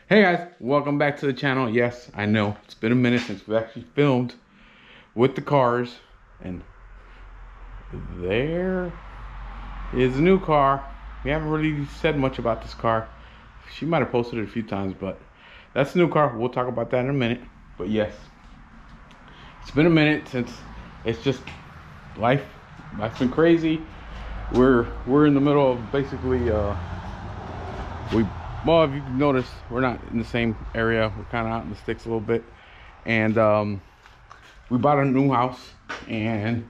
Hey guys, welcome back to the channel. Yes, I know it's been a minute since we've actually filmed with the cars, and there is a new car. We haven't really said much about this car. She might have posted it a few times, but that's the new car. We'll talk about that in a minute. But yes, it's been a minute since it's just life's been crazy. We're in the middle of basically well, if you notice, we're not in the same area. We're kind of out in the sticks a little bit. And we bought a new house, and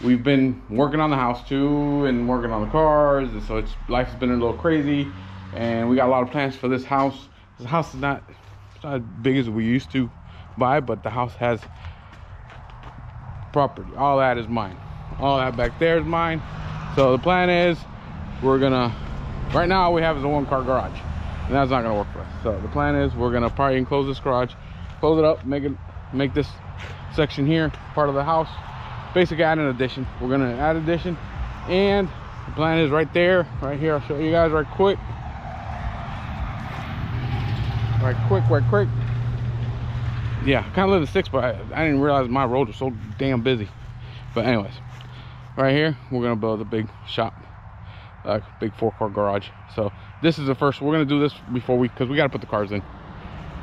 we've been working on the house too, and working on the cars. And so life's been a little crazy, and we got a lot of plans for this house. This house is not as big as we used to buy, but the house has property. All that is mine. All that back there is mine. So the plan is we're gonna, right now we have is a one-car garage, and that's not gonna work for us. So the plan is we're gonna probably enclose this garage, close it up, make this section here part of the house, basically add an addition. We're gonna add addition, and the plan is right there, right here. I'll show you guys right quick. Yeah, kind of live in the sticks, but I didn't realize my roads were so damn busy. But anyways, right here we're gonna build a big shop, big 4-car garage. So this is the first. We're gonna do this before because we got to put the cars in.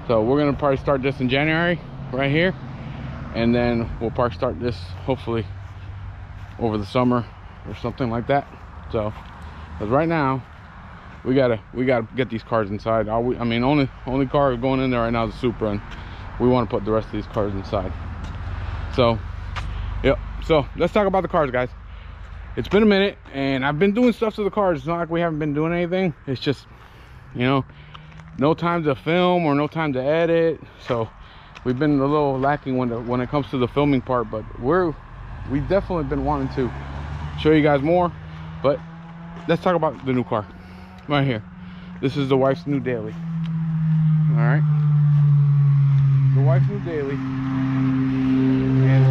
So we're gonna probably start this in January right here, and then we'll probably start this hopefully over the summer or something like that. So because right now we gotta get these cars inside. I mean, only car going in there right now is a Supra, and we want to put the rest of these cars inside. So yep, so let's talk about the cars, guys. It's been a minute, and I've been doing stuff to the cars. It's not like we haven't been doing anything. It's just, you know, no time to film or no time to edit. So we've been a little lacking when it comes to the filming part, but we've definitely been wanting to show you guys more. But let's talk about the new car right here. This is the wife's new daily. All right, the wife's new daily, and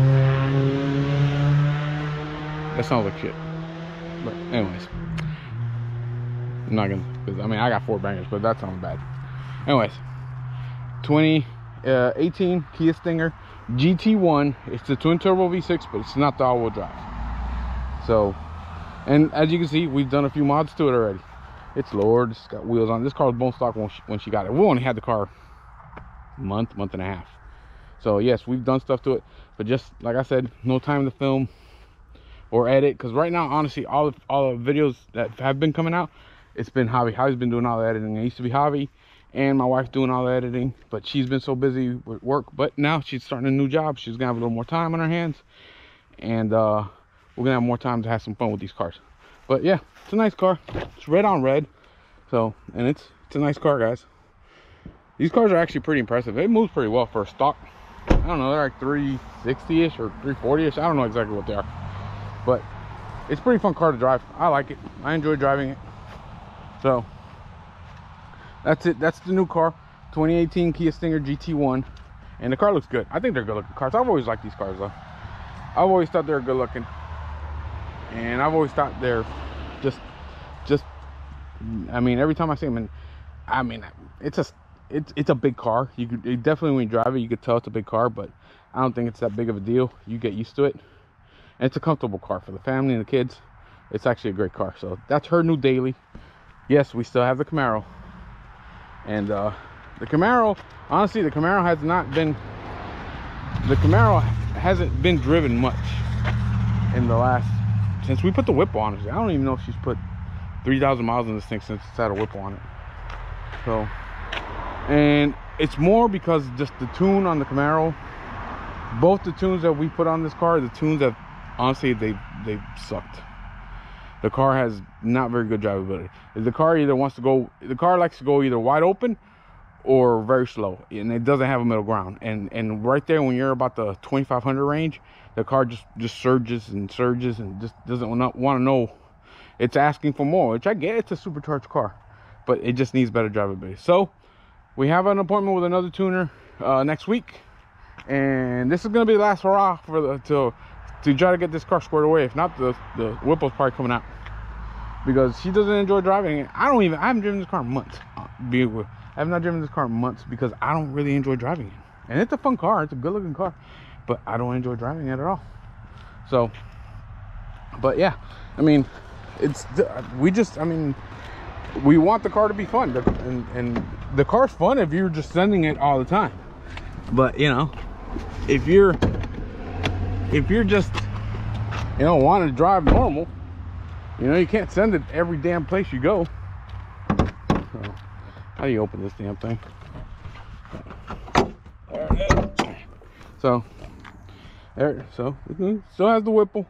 that sounds like shit. But anyways, I'm not gonna, because I mean I got 4 bangers, but that sounds bad. Anyways, 2018 Kia Stinger GT1. It's the twin turbo V6, but it's not the all-wheel drive. So, and as you can see, we've done a few mods to it already. It's lowered, it's got wheels on. This car was bone stock when she got it. We only had the car a month and a half. So yes, we've done stuff to it, but just like I said, no time to film or edit, because right now, honestly, all the videos that have been coming out, it's been Javi. Javi's been doing all the editing. It used to be Javi and my wife's doing all the editing, but she's been so busy with work. But now she's starting a new job. She's gonna have a little more time on her hands, and we're gonna have more time to have some fun with these cars. But yeah, it's a nice car. It's red on red, so, and it's a nice car, guys. These cars are actually pretty impressive. It moves pretty well for a stock. I don't know, they're like 360-ish or 340-ish. I don't know exactly what they are, but it's a pretty fun car to drive. I like it. I enjoy driving it. So that's it. That's the new car, 2018 Kia Stinger GT1, and the car looks good. I think they're good looking cars. I've always liked these cars though. I've always thought they're good looking, and I've always thought they're just I mean, every time I see them, and I mean, it's a big car. You definitely, when you drive it, you could tell it's a big car, but I don't think it's that big of a deal. You get used to it, and it's a comfortable car for the family and the kids. It's actually a great car. So that's her new daily. Yes, we still have the Camaro, and the Camaro, honestly, the Camaro hasn't been driven much in the last, since we put the Whipple on it. I don't even know if she's put 3,000 miles in this thing since it's had a Whipple on it. So, and it's more because just the tune on the Camaro, both the tunes that we put on this car, the tunes that honestly they've sucked. The car has not very good drivability. The car likes to go either wide open or very slow, and it doesn't have a middle ground. And right there, when you're about the 2,500 range, the car just surges and just doesn't want to know. It's asking for more, which I get. It's a supercharged car, but it just needs better drivability. So we have an appointment with another tuner next week, and this is going to be the last hurrah for to try to get this car squared away. If not, the Whipple's probably coming out, because she doesn't enjoy driving it. I haven't driven this car in months. driven this car in months because I don't really enjoy driving it. And it's a fun car, it's a good looking car, but I don't enjoy driving it at all. So, but yeah, I mean, we want the car to be fun, and the car's fun if you're just sending it all the time. But you know, if you're just, you know, want to drive normal, you know, you can't send it every damn place you go. So, how do you open this damn thing? There it is. So there, so it still has the Whipple.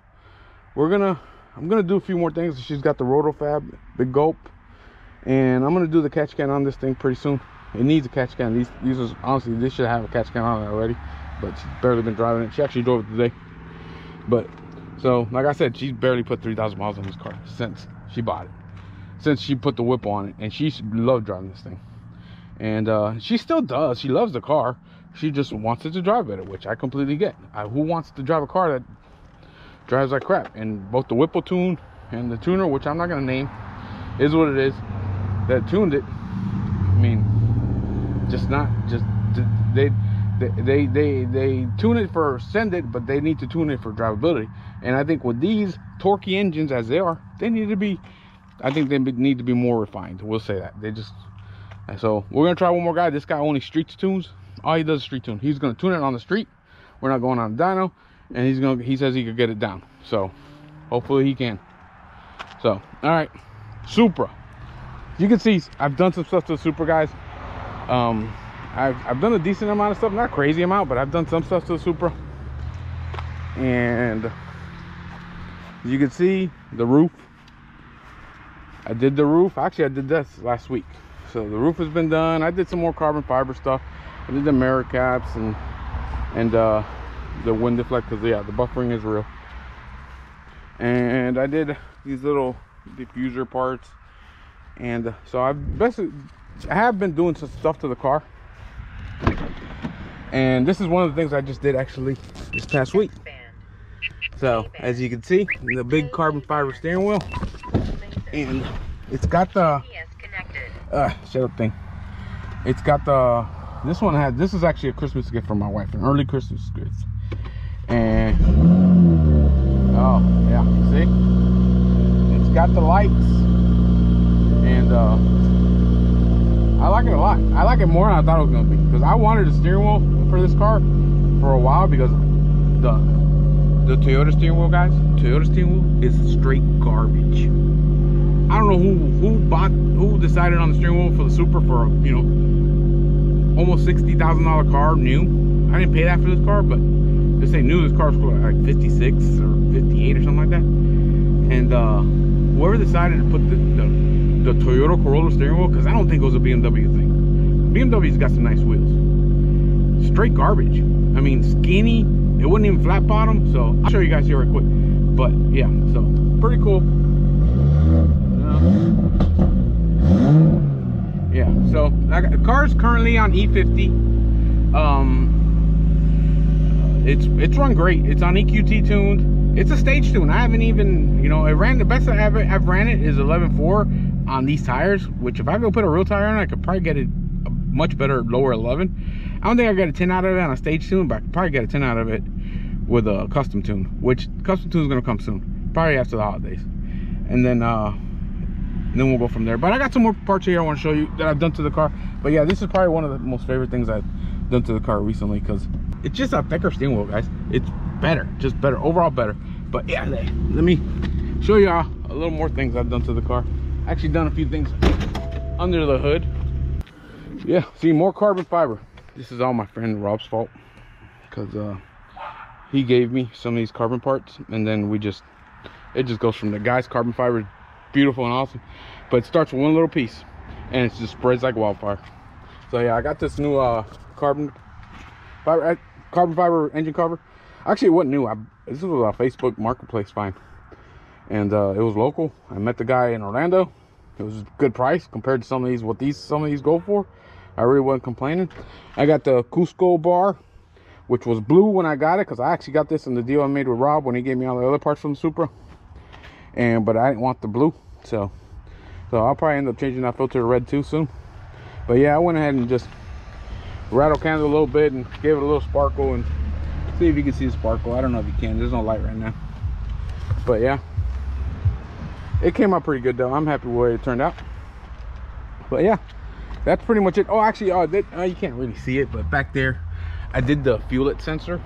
I'm gonna do a few more things. She's got the Rotofab, big gulp, and I'm gonna do the catch can on this thing pretty soon. It needs a catch can. These is honestly, this should have a catch can on it already, but she's barely been driving it. She actually drove it today. But so, like I said, she's barely put 3,000 miles on this car since she bought it, since she put the Whipple on it, and she loved driving this thing. And she still does. She loves the car. She just wants it to drive better, which I completely get. Who wants to drive a car that drives like crap? And both the Whipple tune and the tuner, which I'm not gonna name, is what it is, that tuned it. I mean, they tune it for send it, but they need to tune it for drivability. And I think with these torquey engines as they are, they need to be, I think they need to be more refined. We'll say that. So we're gonna try one more guy. This guy only streets tunes. All he does is street tune. He's gonna tune it on the street. We're not going on the dyno, and he says he could get it down. So hopefully he can. So all right, Supra. You can see I've done some stuff to the Supra, guys. I've done a decent amount of stuff, not a crazy amount, but I've done some stuff to the Supra. And you can see the roof. I did the roof. Actually, I did this last week. So the roof has been done. I did some more carbon fiber stuff. I did the mirror caps and the wind deflect, because yeah, the buffering is real. And I did these little diffuser parts. And so I have been doing some stuff to the car. And this is one of the things I just did actually this past week. So as you can see, the big carbon fiber steering wheel, and it's got the shut up thing. It's got the, this is actually a Christmas gift from my wife, an early Christmas gift. And oh yeah, see, it's got the lights, and I like it a lot. I like it more than I thought it was gonna be, because I wanted a steering wheel for this car for a while, because the Toyota steering wheel, guys, Toyota steering wheel is straight garbage. I don't know who decided on the steering wheel for the Supra for, you know, almost $60,000 car new. I didn't pay that for this car, but they say new, this car was like 56 or 58 or something like that. And whoever decided to put the Toyota Corolla steering wheel, because I don't think it was a BMW thing. BMW's got some nice wheels. Straight garbage. I mean, skinny. It wasn't even flat bottom. So I'll show you guys here right quick. But yeah, so pretty cool. Yeah, so the car's currently on E50. It's run great. It's on EQT tuned. It's a stage tune. I haven't even, you know, it ran, the best I've ran it is 11.4 on these tires, which if I go put a real tire on, I could probably get it a much better lower 11. I don't think I got a 10 out of it on a stage tune, but I could probably get a 10 out of it with a custom tune, which custom tune is going to come soon, probably after the holidays. And then we'll go from there. But I got some more parts here I want to show you that I've done to the car. But yeah, this is probably one of the most favorite things I've done to the car recently, because it's just a thicker steering wheel, guys. It's better, just better, overall better. But yeah, let me show y'all a little more things I've done to the car. Actually done a few things under the hood. Yeah, see, more carbon fiber. This is all my friend Rob's fault, because he gave me some of these carbon parts, and then it just goes from the guy's carbon fiber, beautiful and awesome, but it starts with one little piece and it just spreads like wildfire. So yeah, I got this new carbon fiber engine cover. Actually, it wasn't new. This was a Facebook marketplace find, and it was local. I met the guy in Orlando. It was a good price compared to some of these go for. I really wasn't complaining. I got the Cusco bar, which was blue when I got it, because I actually got this in the deal I made with Rob when he gave me all the other parts from the Supra. But I didn't want the blue, so I'll probably end up changing that filter to red too soon. But yeah, I went ahead and just rattle cans a little bit and gave it a little sparkle, and see if you can see the sparkle. I don't know if you can, there's no light right now. But yeah, it came out pretty good though. I'm happy with the way it turned out. But yeah, that's pretty much it. Oh, actually, you can't really see it, but back there I did the fuelet sensor,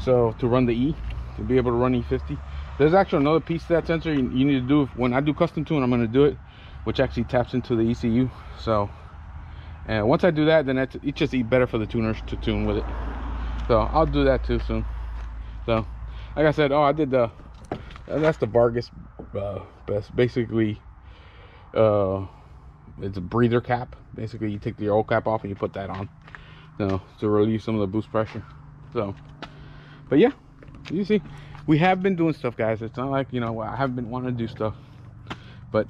so to run the E, to be able to run E50. There's actually another piece to that sensor you need to do. When I do custom tune, I'm going to do it, which actually taps into the ECU. So, and once I do that, then it's just better for the tuners to tune with it. So I'll do that too soon. So like I said, I did that's the Vargas best. Basically, it's a breather cap. Basically, you take the old cap off and you put that on, to relieve some of the boost pressure. So, but yeah, you see, we have been doing stuff, guys. It's not like, you know, I haven't been wanting to do stuff, but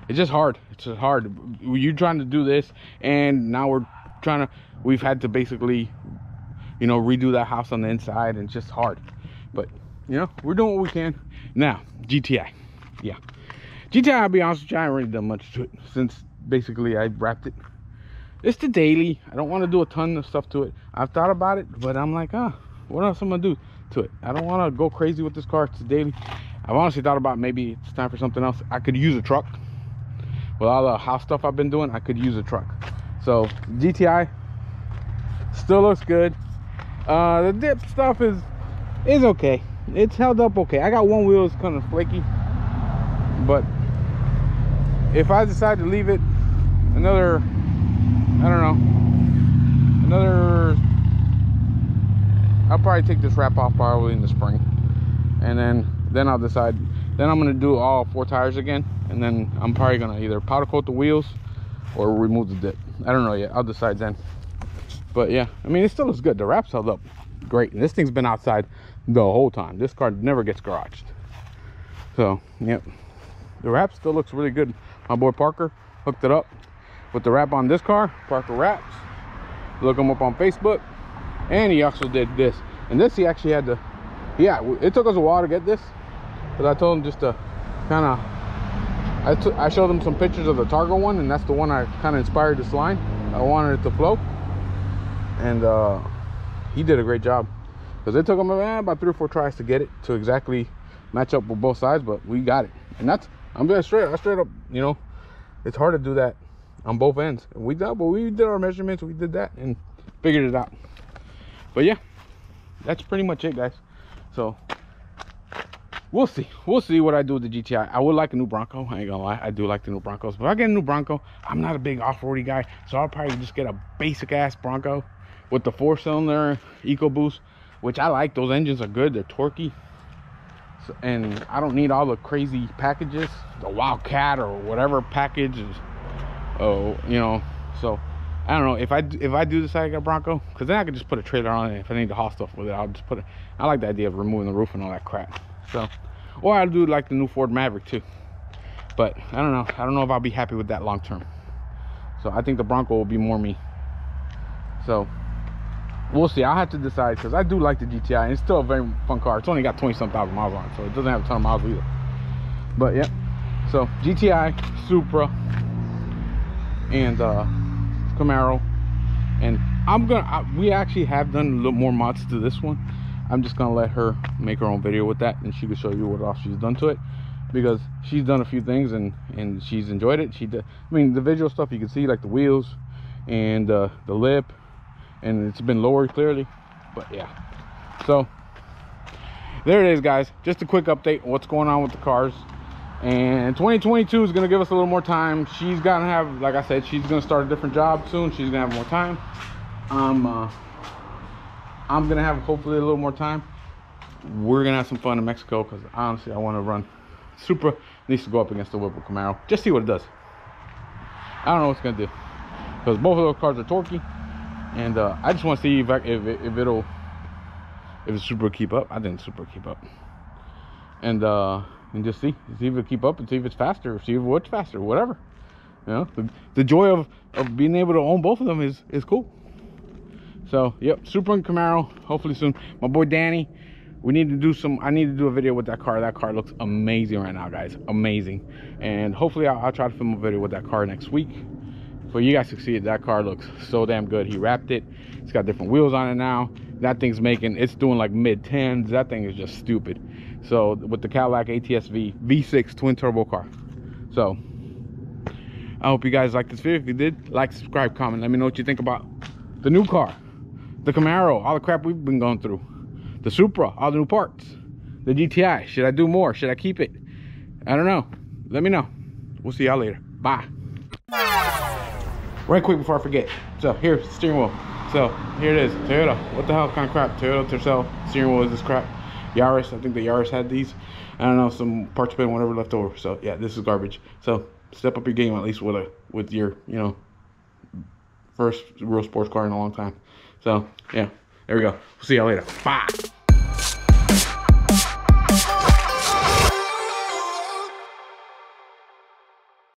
it's just hard. It's just hard. You're trying to do this, and now we've had to basically, you know, redo that house on the inside, and it's just hard. But you know, we're doing what we can. Now, GTI. Yeah, GTI, I'll be honest with you, I haven't really done much to it since basically I wrapped it. It's the daily. I don't want to do a ton of stuff to it. I've thought about it, but I'm like, what else am I gonna do to it? I don't want to go crazy with this car. It's the daily. I've honestly thought about maybe it's time for something else. I could use a truck. With all the house stuff I've been doing, I could use a truck. So GTI still looks good. The dip stuff is okay. It's held up okay. I got one wheel is kind of flaky, but if I decide to leave it another, I don't know, I'll probably take this wrap off probably in the spring, and then I'll decide. Then I'm gonna do all 4 tires again, and then I'm probably gonna either powder coat the wheels or remove the dip. I don't know yet. I'll decide then. But yeah, I mean, it still looks good. The wrap's held up great, and this thing's been outside the whole time. This car never gets garaged. So yep, the wrap still looks really good. My boy Parker hooked it up with the wrap on this car. Parker Wraps, look him up on Facebook. And he also did this, and this he actually had to, yeah, it took us a while to get this, because I told him just to kind of, I showed him some pictures of the Targa one, and that's the one I kind of inspired this line. I wanted it to flow, and he did a great job, because it took him about 3 or 4 tries to get it to exactly match up with both sides, but we got it. And that's, I'm being straight up, you know, it's hard to do that on both ends. And we did our measurements, we did that and figured it out. But yeah, that's pretty much it, guys. So we'll see what I do with the GTI. I would like a new Bronco, I ain't gonna lie. I do like the new Broncos, but if I get a new Bronco, I'm not a big off-roady guy, so I'll probably just get a basic ass Bronco with the 4-cylinder EcoBoost, which I like. Those engines are good, they're torquey, so, and I don't need all the crazy packages, the Wildcat or whatever package is, you know. So I don't know, if I do decide to get a Bronco, because then I could just put a trailer on it. If I need to haul stuff with it, I'll just put it. I like the idea of removing the roof and all that crap. So, or I'll do like the new Ford Maverick too. But I don't know if I'll be happy with that long term. So I think the Bronco will be more me. So we'll see. I'll have to decide, because I do like the GTI, and it's still a very fun car. It's only got 20-some thousand miles on it, so it doesn't have a ton of miles either. But yeah, so GTI, Supra, and Camaro, and we actually have done a little more mods to this one. I'm just gonna let her make her own video with that, and she can show you what else she's done to it, because she's done a few things and she's enjoyed it. I mean, the visual stuff you can see, like the wheels and the lip, and it's been lowered clearly. But yeah, so there it is, guys. Just a quick update on what's going on with the cars. And 2022 is going to give us a little more time. She's gonna have, like I said, she's going to start a different job soon. She's going to have more time. I'm going to have hopefully a little more time. We're going to have some fun in Mexico, because honestly I want to run. Supra needs to go up against the Whipple Camaro, just see what it does. I don't know what it's going to do, because both of those cars are torquey, and I just want to see if the Supra keep up. I think the Supra keep up, and just see if it'll keep up, and see if it's faster, or see if what's faster, whatever. You know, the joy of being able to own both of them is cool. So yep, Supra and Camaro, hopefully soon. My boy Danny, I need to do a video with that car. That car looks amazing right now, guys, amazing. And hopefully I'll try to film a video with that car next week, for you guys to see it, that car looks so damn good. He wrapped it. It's got different wheels on it now. That thing's it's doing like mid-10s. That thing is just stupid. So with the Cadillac ATS-V V6 twin turbo car. So I hope you guys liked this video. If you did, like, subscribe, comment. Let me know what you think about the new car, the Camaro, all the crap we've been going through, the Supra, all the new parts, the GTI. Should I do more? Should I keep it? I don't know. Let me know. We'll see y'all later. Bye. Right quick before I forget. So here's the steering wheel. So here it is. Toyota. What the hell kind of crap? Toyota Tercel steering wheel is this crap. Yaris. I think the Yaris had these. I don't know, some parts bin, whatever left over. So yeah, this is garbage. So step up your game at least with your, you know, first real sports car in a long time. So yeah, there we go. We'll see y'all later. Bye.